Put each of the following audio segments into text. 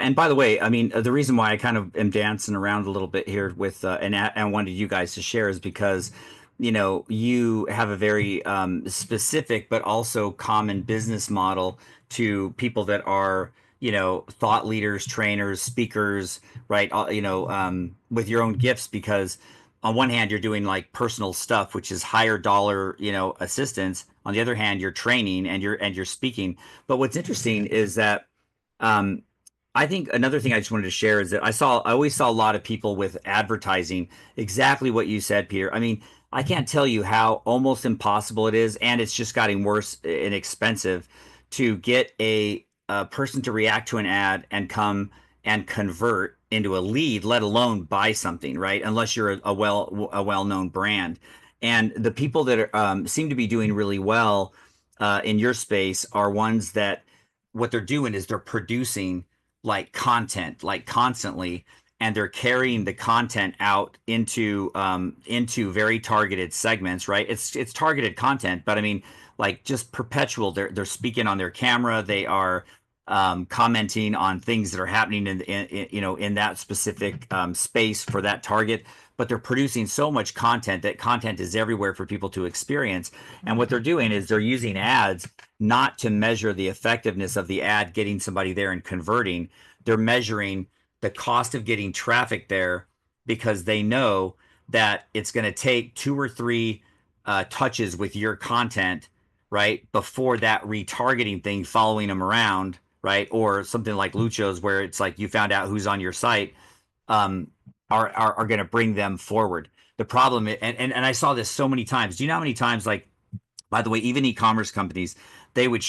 And by the way, I mean, the reason why I kind of am dancing around a little bit here with, and I wanted you guys to share is because, you have a very specific but also common business model to people that are, thought leaders, trainers, speakers, right? With your own gifts, because on one hand, you're doing like personal stuff, which is higher dollar, assistance. On the other hand, you're training and you're speaking. But what's interesting is that, um, I think another thing I just wanted to share is that I always saw a lot of people with advertising, exactly what you said, Peter. I mean, I can't tell you how almost impossible it is, and it's just getting worse and expensive to get a person to react to an ad and come and convert into a lead, let alone buy something, right? Unless you're a well-known brand. And the people that seem to be doing really well in your space are ones that what they're doing is they're producing like content like constantly, and they're carrying the content out into very targeted segments, right? It's targeted content, but I mean, like, just perpetual. They're speaking on their camera. They are commenting on things that are happening in that specific space for that target. But they're producing so much content that content is everywhere for people to experience. And what they're doing is they're using ads not to measure the effectiveness of the ad getting somebody there and converting. They're measuring the cost of getting traffic there, because they know that it's going to take two or three touches with your content, right, before that retargeting thing following them around, right, or something like Lucho's, where it's like you found out who's on your site, um, are going to bring them forward. The problem, and I saw this so many times. Do you know how many times, like, by the way, even e-commerce companies, they would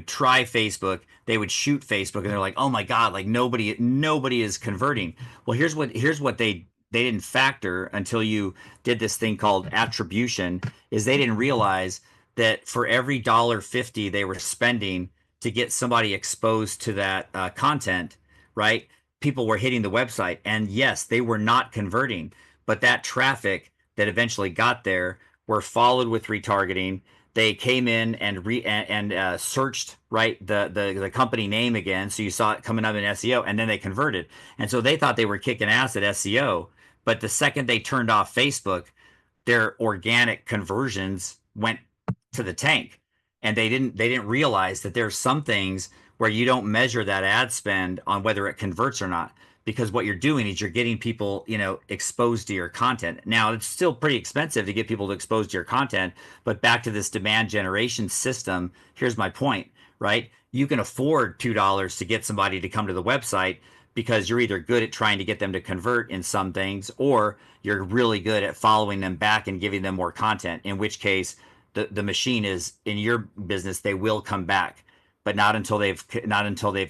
try Facebook, they would shoot Facebook, and they're like, oh my god, like nobody is converting. Well, here's what they didn't factor until you did this thing called attribution, is they didn't realize that for every $1.50 they were spending to get somebody exposed to that content, right? People were hitting the website, and yes, they were not converting, but that traffic that eventually got there were followed with retargeting. They came in and searched, right, the company name again, so you saw it coming up in SEO, and then they converted. And so they thought they were kicking ass at SEO, but the second they turned off Facebook, their organic conversions went to the tank. And they didn't realize that there's some things where you don't measure that ad spend on whether it converts or not, because what you're doing is you're getting people, exposed to your content. Now, it's still pretty expensive to get people to expose to your content, but back to this demand generation system, here's my point, right? You can afford $2 to get somebody to come to the website, because you're either good at trying to get them to convert in some things, or you're really good at following them back and giving them more content, in which case the machine is in your business, they will come back, but not until they've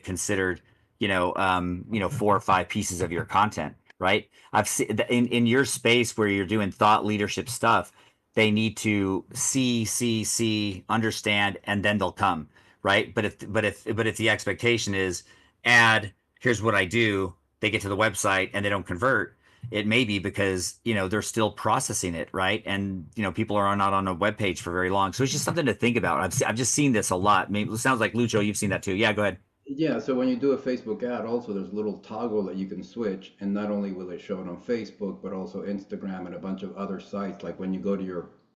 considered, four or five pieces of your content, right? I've seen in your space where you're doing thought leadership stuff, they need to see, understand, and then they'll come, right? But if the expectation is add, here's what I do, they get to the website and they don't convert, it may be because, they're still processing it, right? And, people are not on a web page for very long. So it's just something to think about. I've just seen this a lot. Maybe it sounds like Lucho, you've seen that too. Yeah, go ahead. Yeah, so when you do a Facebook ad, also there's a little toggle that you can switch, and not only will it show it on Facebook, but also Instagram and a bunch of other sites. Like when you go to your